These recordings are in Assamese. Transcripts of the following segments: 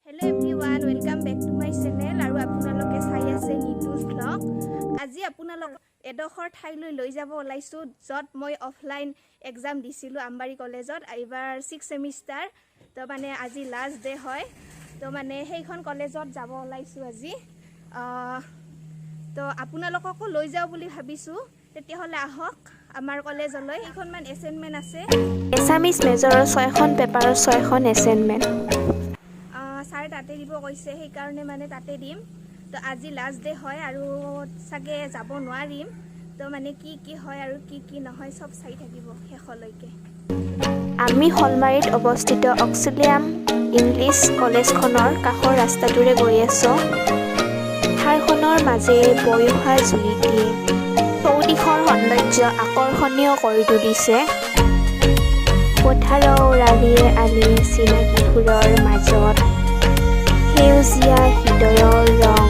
Hello everyone, welcome back to my channel. আৰু আপোনালোকে চাই আছে নিতুজ ব্লগ। আজি আপোনালোক এডখৰ ঠাইলৈ লৈ যাব ওলাইছো যত মই অফলাইন এক্সাম দিছিলো আমবাৰী কলেজত এইবাৰ 6 সেমিষ্টাৰ। তো মানে আজি লাষ্ট ডে হয়। তো মানে সেইখন কলেজত যাব ওলাইছো আজি। তো আপোনালোককো লৈ যাও বুলি ভাবিছো। তেতিয়াহলে আহক আমাৰ কলেজলৈ। এইখনমান এছাইনমেন্ট আছে। এছামিজ মেজৰৰ 6খন পেপাৰৰ 6খন এছাইনমেন্ট। ছাৰ তাতে দিব কৈছে সেইকাৰণে মানে তাতে দিম। তো আজি লাষ্ট ডে হয় আৰু চাগে যাব নোৱাৰিম। তো মানে কি হয় আৰু কি নহয় সব চাই থাকিব শেষলৈকে। আমি হলমাৰীত অৱস্থিত অক্সিলিয়াম ইংলিছ কলেজখনৰ কাষৰ ৰাস্তাটোৰে গৈ আছোঁ। ঠাৰখনৰ মাজেৰে বৈ অহা জুৰিটিয়ে চৌদিশৰ সৌন্দৰ্য আকৰ্ষণীয় কৰি তুলিছে। পথাৰৰ ওৰালিয়ে আলিয়ে চিনাকি ফুলৰ মাজত সেউজীয়া হৃদয়ৰ ৰং।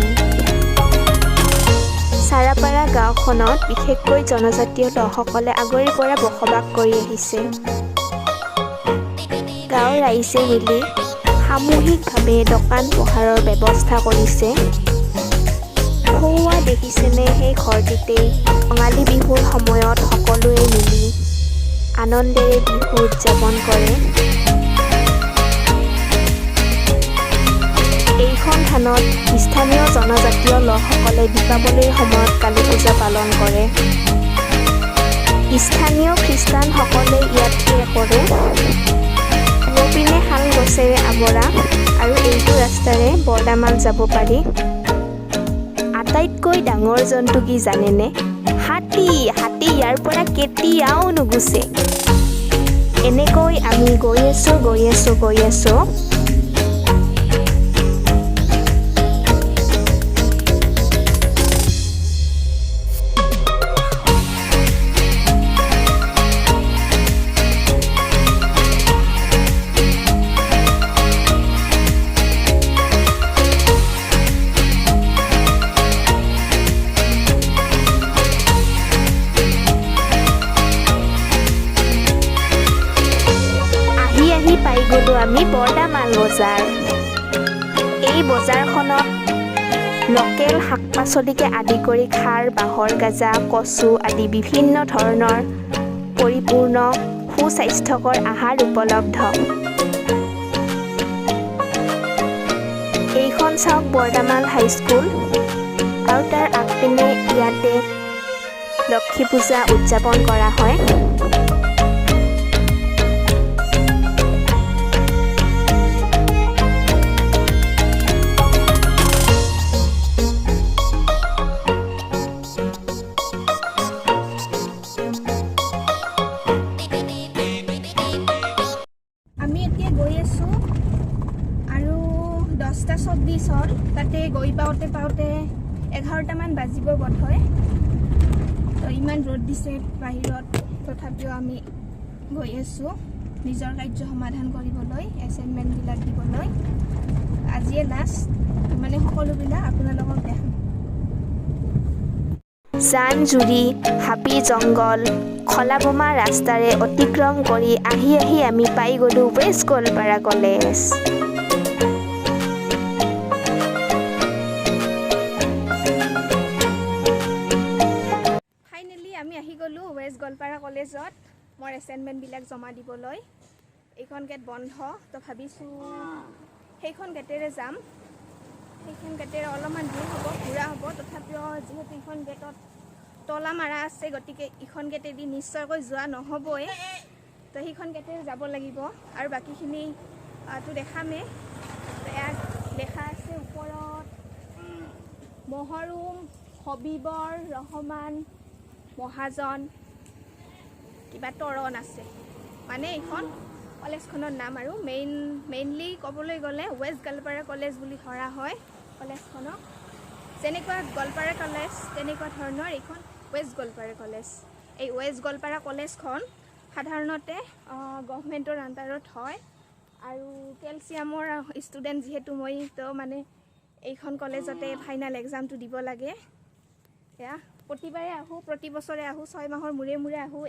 চাৰাপাৰা গাঁওখনত বিশেষকৈ জনজাতীয় লোকসকলে আগৰে পৰা বসবাস কৰি আহিছে। গাঁৱৰ ৰাইজে মিলি সামূহিকভাৱে দোকান পোহাৰৰ ব্যৱস্থা কৰিছে। সৌৱা দেখিছেনে সেই ঘৰটিতেই ৰঙালী বিহুৰ সময়ত সকলোৱে মিলি আনন্দেৰে বিহু উদযাপন কৰে। এইখন থানত স্থানীয় জনজাতীয় লোকসকলে দীপাৱলীৰ সময়ত কালী পূজা পালন কৰে। স্থানীয় খ্ৰীষ্টানসকলে ইয়াত প্ৰে কৰে। পূবপিনে শাল গছেৰে আৱৰা আৰু এইটো ৰাস্তাৰে বৰদামাল যাব পাৰি। আটাইতকৈ ডাঙৰ জন্তু কি জানেনে? হাতী ইয়াৰ পৰা কেতিয়াও নুগুচে। এনেকৈ আমি গৈ আছোঁ। পাই গ'লো আমি বৰদামাল বজাৰ। এই বজাৰখনত লোকেল শাক পাচলিকে আদি কৰি খাৰ, বাঁহৰ গাজা, কচু আদি বিভিন্ন ধৰণৰ পৰিপূৰ্ণ সুস্বাস্থ্যকৰ আহাৰ উপলব্ধ। এইখন চাওক বৰদামাল হাইস্কুল আৰু তাৰ আগপিনে ইয়াতে লক্ষী পূজা উদযাপন কৰা হয়। আমি এতিয়া গৈ আছো আৰু 10:24 হ'ল। তাতে গৈ পাওঁতে 11টামান বাজিব বোধ হয়। তো ইমান ৰ'দ দিছে বাহিৰত, তথাপিও আমি গৈ আছো নিজৰ কাৰ্য সমাধান কৰিবলৈ, এছাইনমেণ্টবিলাক দিবলৈ। আজিয়ে লাষ্ট, মানে সকলোবিলাক আপোনালোকক দেখাম। জান জুৰি, হাবি জংঘল, খলাবমা ৰাস্তাৰে অতিক্ৰম কৰি আহি আমি পাই গ'লো ৱেষ্ট গোৱালপাৰা কলেজ। ফাইনেলি আমি আহি গ'লো ৱেষ্ট গোৱালপাৰা কলেজত মোৰ এছাইনমেণ্টবিলাক জমা দিবলৈ। এইখন গেট বন্ধ, তো ভাবিছোঁ সেইখন গেটেৰে যাম। সেইখন গেটেৰে অলপমান দূৰ হ'ব, ঘূৰা হ'ব। তথাপিও যিহেতু এইখন গেটত তলা মাৰা আছে, গতিকে ইখন গেটেদি নিশ্চয়কৈ যোৱা নহ'বই। তো সেইখন গেটেৰে যাব লাগিব আৰু বাকীখিনি তো দেখামেই। ইয়াত দেখা আছে ওপৰত মহৰুম, হবিবৰ ৰহমান মহাজন, কিবা তৰণ আছে। মানে এইখন কলেজখনৰ নাম আৰু মেইনলি ক'বলৈ গ'লে ৱেষ্ট গোৱালপাৰা কলেজ বুলি ধৰা হয় কলেজখনক। যেনেকুৱা গোৱালপাৰা কলেজ তেনেকুৱা ধৰণৰ এইখন ৱেষ্ট গোৱালপাৰা কলেজ। এই ৱেষ্ট গোৱালপাৰা কলেজখন সাধাৰণতে গভৰ্ণমেণ্টৰ আণ্ডাৰত হয়। আৰু কেলছিয়ামৰ ষ্টুডেণ্ট যিহেতু মই, তো মানে এইখন কলেজতে ফাইনেল এক্সামটো দিব লাগে। এয়া প্ৰতিবাৰে আহোঁ, প্ৰতি বছৰে আহোঁ, 6 মাহৰ মূৰে আহোঁ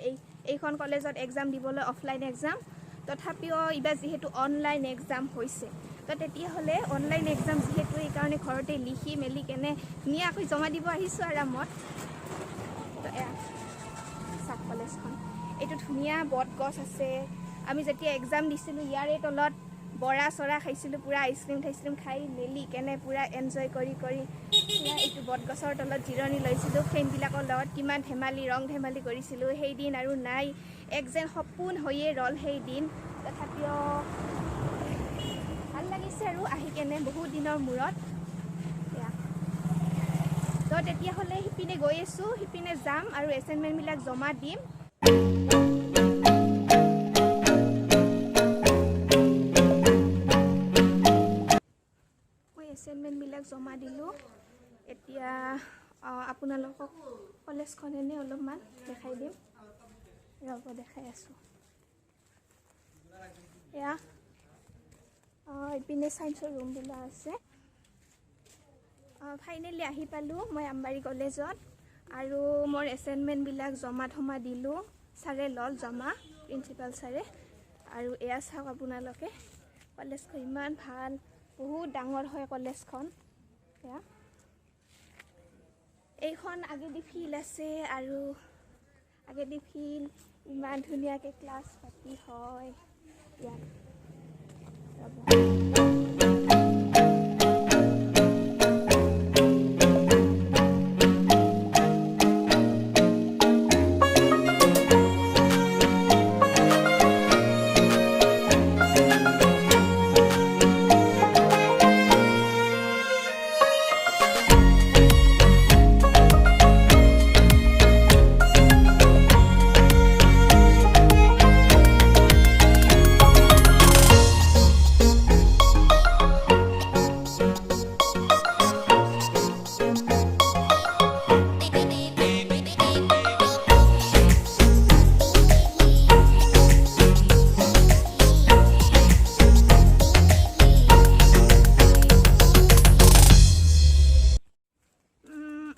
এইখন কলেজত এক্সাম দিবলৈ, অফলাইন এক্সাম। তথাপিও এইবাৰ যিহেতু অনলাইন এক্সাম হৈছে, তো তো তেতিয়াহ'লে অনলাইন এক্সাম যিহেতু এইকাৰণে ঘৰতে লিখি মেলি কেনে ধুনীয়াকৈ জমা দিব আহিছোঁ আৰামত। তো এয়া চাওক কলেজখন, এইটো ধুনীয়া বট গছ আছে। আমি যেতিয়া এক্সাম দিছিলোঁ ইয়াৰে তলত বৰা চৰা খাইছিলোঁ, পূৰা আইচক্ৰীম খাই মেলি কেনে পূৰা এনজয় কৰি পূৰা এইটো বটগছৰ তলত জিৰণি লৈছিলোঁ। ফ্ৰেণ্ডবিলাকৰ লগত কিমান ধেমালি ৰং ধেমালি কৰিছিলোঁ। সেই দিন আৰু নাই, এক যেন সপোন হৈয়ে ৰ'ল সেই দিন। তথাপিও ভাল লাগিছে আৰু আহি কেনে বহুত দিনৰ মূৰত। এয়া তো তেতিয়াহ'লে সিপিনে গৈ আছোঁ, সিপিনে যাম আৰু এছাইনমেণ্টবিলাক জমা দিম। এছাইনমেণ্টবিলাক জমা দিলোঁ। এতিয়া আপোনালোকক কলেজখন এনেই অলপমান দেখাই দিম, ৰ'ব দেখাই আছোঁ। এয়া ইপিনে ছায়েন্সৰ ৰুমবিলাক আছে। ফাইনেলি আহি পালোঁ মই আমবাৰী কলেজত আৰু মোৰ এছাইনমেণ্টবিলাক জমা দিলোঁ। ছাৰে ল'ল জমা, প্ৰিন্সিপাল ছাৰে। আৰু এয়া চাওক আপোনালোকে, কলেজখন ইমান ভাল, বহুত ডাঙৰ হয় কলেজখন। এয়া এইখন আগেদি ফিল্ড আছে আৰু আগেদি ফিল্ড, ইমান ধুনীয়াকৈ ক্লাছ পাতি হয় ইয়াত।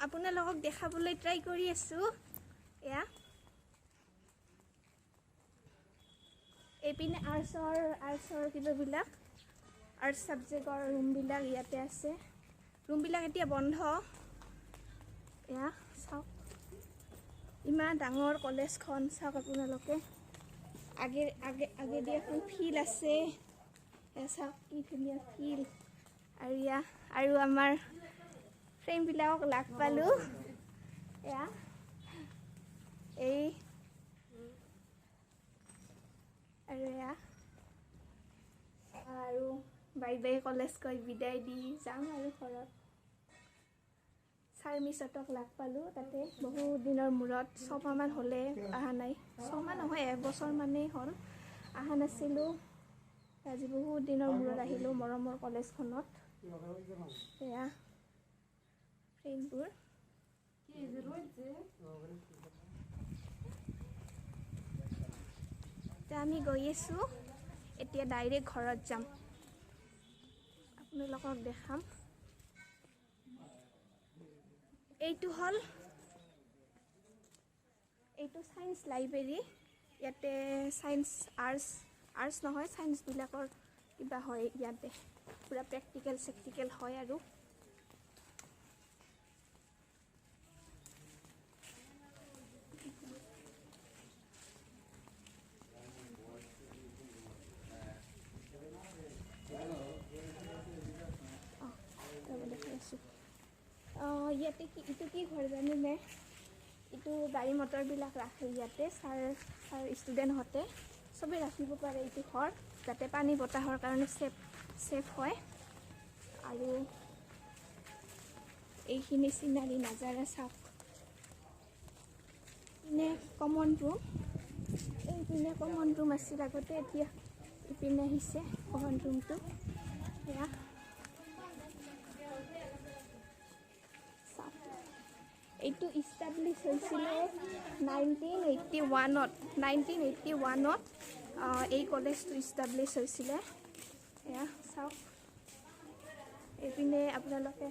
আপোনালোকক দেখাবলৈ ট্ৰাই কৰি আছোঁ। এয়া এইপিনে আৰ্টছৰ কিবাবিলাক, আৰ্টছ ছাবজেক্টৰ ৰুমবিলাক ইয়াতে আছে। ৰুমবিলাক এতিয়া বন্ধ। এয়া চাওক, ইমান ডাঙৰ কলেজখন চাওক আপোনালোকে। আগেদি এখন ফিল্ড আছে। এয়া চাওক কি ধুনীয়া ফিল্ড। আৰু আৰু আমাৰ ফ্ৰেণ্ডবিলাকক লগ পালোঁ। এয়া আৰু আৰু বাই বাই কলেজ কৈ বিদায় দি যাম আৰু ঘৰত। ছাৰ মিছহঁতক লগ পালোঁ তাতে, বহুত দিনৰ মূৰত, 6 মাহমান হ'লে অহা নাই। 6 মাহ নহয়, 1 বছৰমানেই হ'ল অহা নাছিলোঁ। আজি বহুত দিনৰ মূৰত আহিলোঁ মৰমৰ কলেজখনত। এয়া ফ্ৰেণ্ডবোৰ। এতিয়া আমি গৈ আছোঁ, এতিয়া ডাইৰেক্ট ঘৰত যাম, আপোনালোকক দেখাম। এইটো ছায়েন্স লাইব্ৰেৰী। ইয়াতে ছায়েন্স আৰ্টছ নহয়, ছায়েন্সবিলাকৰ কিবা হয় ইয়াতে, পূৰা প্ৰেক্টিকেল হয় আৰু। ইয়াতে ইটো কি ঘৰ জানেনে? এইটো গাড়ী মটৰবিলাক ৰাখে ইয়াতে। ছাৰ ষ্টুডেণ্টহঁতে চবেই ৰাখিব পাৰে এইটো ঘৰ, যাতে পানী বতাহৰ কাৰণে ছেফ হয়। আৰু এইখিনি চিনাৰী নাজাৰা চাওক। ইপিনে কমন ৰুম, এইপিনে কমন ৰুম আছিল আগতে, এতিয়া ইপিনে আহিছে কমন ৰুমটো। এয়া এইটো ইষ্টাব্লিছ হৈছিলে 1981ত এই কলেজটো ইষ্টাব্লিছ হৈছিলে। এয়া চাওক, এইপিনে আপোনালোকে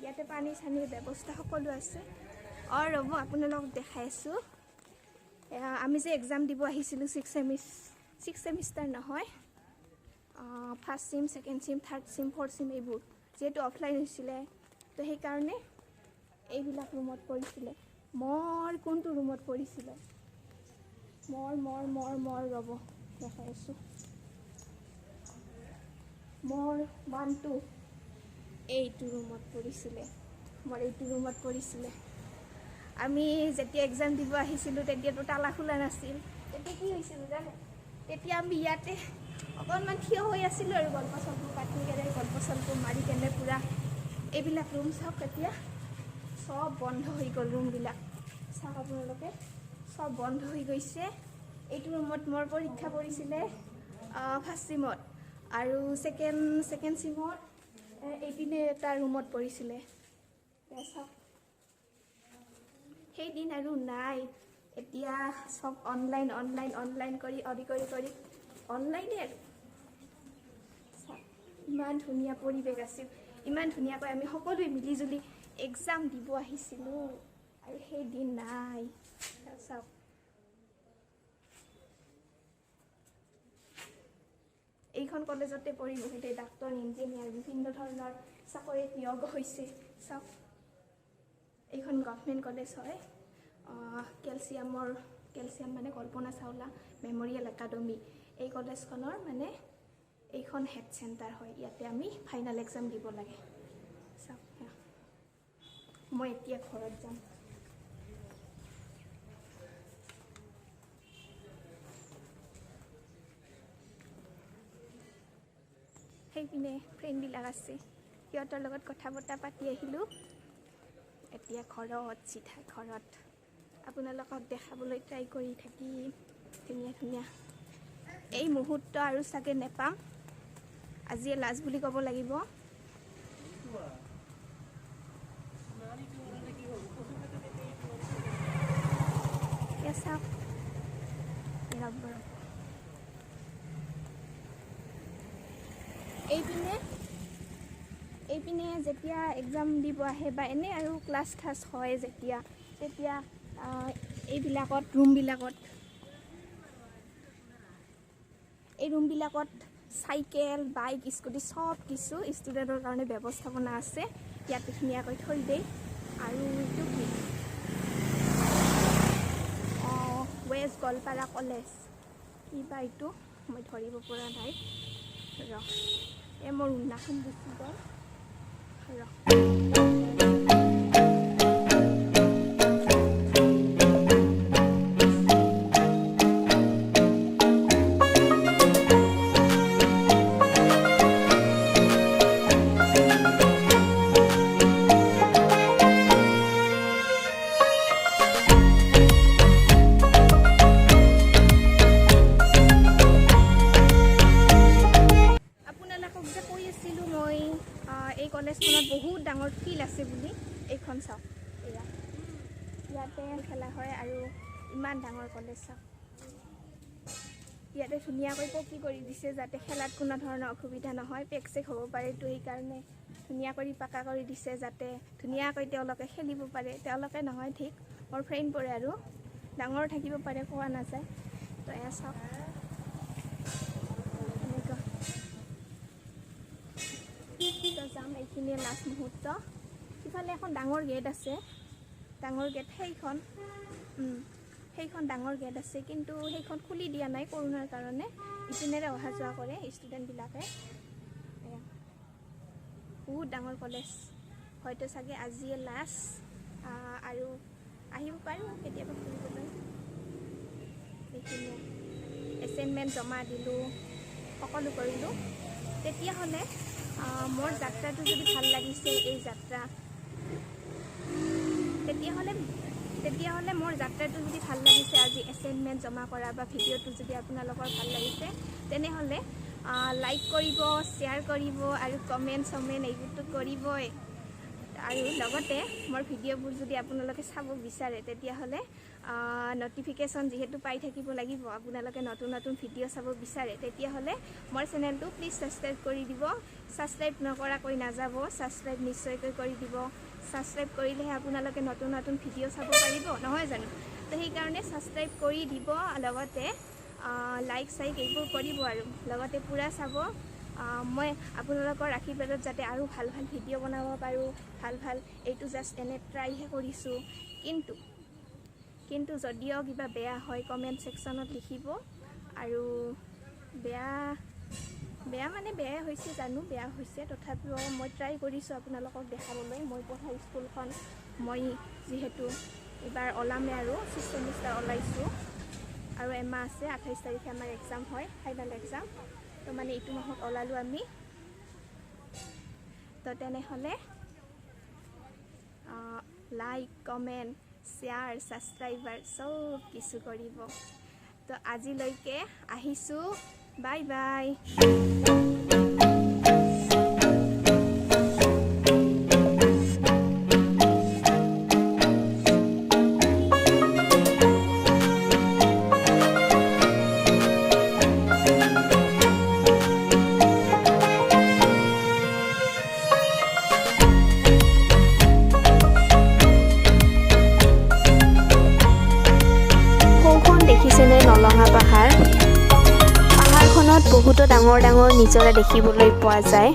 ইয়াতে পানী চানীৰ ব্যৱস্থা সকলো আছে। ৰ'ব আপোনালোকক দেখাই আছোঁ। আমি যে এক্সাম দিব আহিছিলোঁ, 6 ছেমিষ্টাৰ নহয়, first SIM second SIM third SIM fourth SIM এইবোৰ যিহেতু অফলাইন হৈছিলে তো সেইকাৰণে এইবিলাক ৰুমত পৰিছিলে মোৰ কোনটো ৰুমত পৰিছিলে মোৰ ৰ'ব দেখাই আছোঁ মোৰ 1 2 এইটো ৰুমত পৰিছিলে মোৰ এইটো ৰুমত পৰিছিলে আমি যেতিয়া এক্সাম দিব আহিছিলোঁ তেতিয়াতো তালা খোলা নাছিল তেতিয়া কি হৈছিল জানে তেতিয়া আমি ইয়াতে অকণমান থিয় হৈ আছিলোঁ আৰু গল্প চল্প কাটি কেনে গল্প চল্প মাৰি কেনে পূৰা এইবিলাক ৰুম চাওক এতিয়া সব বন্ধ হৈ গ'ল ৰুমবিলাক চাওক আপোনালোকে সব বন্ধ হৈ গৈছে এইটো ৰুমত মোৰ পৰীক্ষা পৰিছিলে ফাৰ্ষ্ট চিমত আৰু ছেকেণ্ড চিমত এইপিনে এটা ৰুমত পৰিছিলে চাওক সেইদিন আৰু নাই এতিয়া সব অনলাইন কৰি অনলাইনে আৰু ইমান ধুনীয়া পৰিৱেশ আছিল ইমান ধুনীয়াকৈ আমি সকলোৱে মিলিজুলি এক্সাম দিব আহিছিলোঁ আৰু সেইদিন নাই চাওক এইখন কলেজতে পঢ়ি বহুতে ডাক্তৰ ইঞ্জিনিয়াৰ বিভিন্ন ধৰণৰ চাকৰিত নিয়োগ হৈছে চাওক এইখন গভৰ্ণমেণ্ট কলেজ হয় কেলছিয়াম মানে কল্পনা চাওলা মেমৰিয়েল একাডেমি এই কলেজখনৰ মানে এইখন হেড চেণ্টাৰ হয় ইয়াতে আমি ফাইনেল এক্সাম দিব লাগে চাওক মই এতিয়া ঘৰত যাম সেইপিনে ফ্ৰেণ্ডবিলাক আছে সিহঁতৰ লগত কথা বতৰা পাতি আহিলোঁ এতিয়া চিধা ঘৰত আপোনালোকক দেখাবলৈ ট্ৰাই কৰি থাকিম ধুনীয়া এই মুহূৰ্ত আৰু চাগে নেপাম আজিয়ে লাষ্ট বুলি ক'ব লাগিব চাওক এইপিনে যেতিয়া এক্সাম দিব আহে বা এনে আৰু ক্লাছ হয় তেতিয়া এইবিলাকত ৰুমবিলাকত চাইকেল বাইক স্কুটি সব কিছু ষ্টুডেণ্টৰ কাৰণে ব্যৱস্থাপনা আছে ইয়াতে ধুনীয়াকৈ থৈ দিয়ে আৰু এইটো কি ৱেষ্ট গোৱালপাৰা কলেজ কিবা এইটো মই ধৰিব পৰা নাই মোৰ উন্নাখন গুচি গ'ল এই কলেজখনত বহুত ডাঙৰ ফিল্ড আছে বুলি এইখন চাওক ইয়াতে খেলা হয় আৰু ইমান ডাঙৰ কলেজ চাওক ইয়াতে ধুনীয়াকৈ পকী কৰি দিছে যাতে খেলাত কোনো ধৰণৰ অসুবিধা নহয় পেকচেক হ'ব পাৰে তো সেইকাৰণে ধুনীয়া কৰি পাকা কৰি দিছে যাতে ধুনীয়াকৈ তেওঁলোকে খেলিব পাৰে তেওঁলোকে নহয় ঠিক মোৰ ফ্ৰেণ্ড পৰে আৰু ডাঙৰ থাকিব পাৰে কোৱা নাযায় তো এয়া চাওক যাম এইখিনিয়ে লাষ্ট মুহূৰ্ত সিফালে এখন ডাঙৰ গেট আছে ডাঙৰ গেট সেইখন ডাঙৰ গেট আছে কিন্তু সেইখন খুলি দিয়া নাই কৰোণাৰ কাৰণে ইপিনেৰে অহা যোৱা কৰে ষ্টুডেণ্টবিলাকে বহুত ডাঙৰ কলেজ হয়তো চাগে আজিয়ে লাষ্ট আৰু আহিব পাৰোঁ কেতিয়াবা ফুৰিবলৈ এইখিনিয়ে এছাইনমেণ্ট জমা দিলোঁ সকলো কৰিলোঁ তেতিয়াহ'লে মোৰ যাত্ৰাটো যদি ভাল লাগিছে এই যাত্ৰা তেতিয়াহ'লে মোৰ যাত্ৰাটো যদি ভাল লাগিছে আজি এছাইনমেণ্ট জমা কৰা বা ভিডিঅ'টো যদি আপোনালোকৰ ভাল লাগিছে তেনেহ'লে লাইক কৰিব শ্বেয়াৰ কৰিব আৰু কমেণ্ট এইবোৰতো কৰিবই আৰু লগতে মোৰ ভিডিঅ'বোৰ যদি আপোনালোকে চাব বিচাৰে তেতিয়াহ'লে নটিফিকেশ্যন যিহেতু পাই থাকিব লাগিব আপোনালোকে নতুন ভিডিঅ' চাব বিচাৰে তেতিয়াহ'লে মোৰ চেনেলটো প্লিজ ছাবস্ক্ৰাইব কৰি দিব ছাবস্ক্ৰাইব নকৰাকৈ নাযাব ছাবস্ক্ৰাইব নিশ্চয়কৈ কৰি দিব ছাবস্ক্ৰাইব কৰিলেহে আপোনালোকে নতুন ভিডিঅ' চাব পাৰিব নহয় জানো তো সেইকাৰণে ছাবস্ক্ৰাইব কৰি দিব লগতে লাইক চাইক এইবোৰ কৰিব আৰু লগতে পূৰা চাব মই আপোনালোকৰ আশীৰ্বাদত যাতে আৰু ভাল ভাল ভিডিঅ' বনাব পাৰোঁ, ভাল এইটো জাষ্ট এনে ট্ৰাইহে কৰিছোঁ। কিন্তু যদিও কিবা বেয়া হয় কমেণ্ট ছেকশ্যনত লিখিব। আৰু বেয়া মানে বেয়াই হৈছে, জানো বেয়া হৈছে, তথাপিও মই ট্ৰাই কৰিছোঁ আপোনালোকক দেখাবলৈ। মই পঢ়া স্কুলখন মই যিহেতু এইবাৰ ওলামে আৰু 6th ছেমিষ্টাৰ ওলাইছোঁ আৰু এমাহ আছে, 28 তাৰিখে আমাৰ এক্সাম হয়, ফাইনেল এক্সাম। তো মানে এইটো মাহত ওলালোঁ আমি। তো তেনেহ'লে লাইক, কমেণ্ট, শ্বেয়াৰ, ছাবস্ক্ৰাইবাৰ চব কিছু কৰিব। তো আজিলৈকে আহিছোঁ, বাই বাই। দেখিছেনে নলঙা পাহাৰ? পাহাৰখনত বহুতো ডাঙৰ ডাঙৰ নিজৰা দেখিবলৈ পোৱা যায়।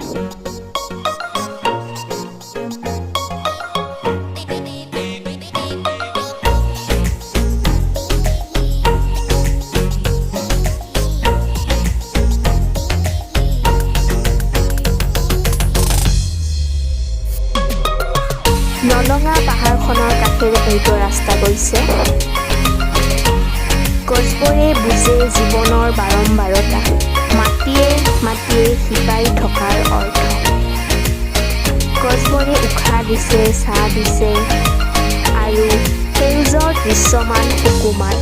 নলঙা পাহাৰখনৰ কাষেৰে এইটো ৰাস্তা গৈছে। গছবোৰে বুজে জীৱনৰ বাৰম্বাৰতা, মাটিয়ে শিপাই থকাৰ অৰ্থ। গছবোৰে উশাহ দিছে, ছাঁ দিছে আৰু সেউজৰ দৃশ্যমান সুকুমাৰ।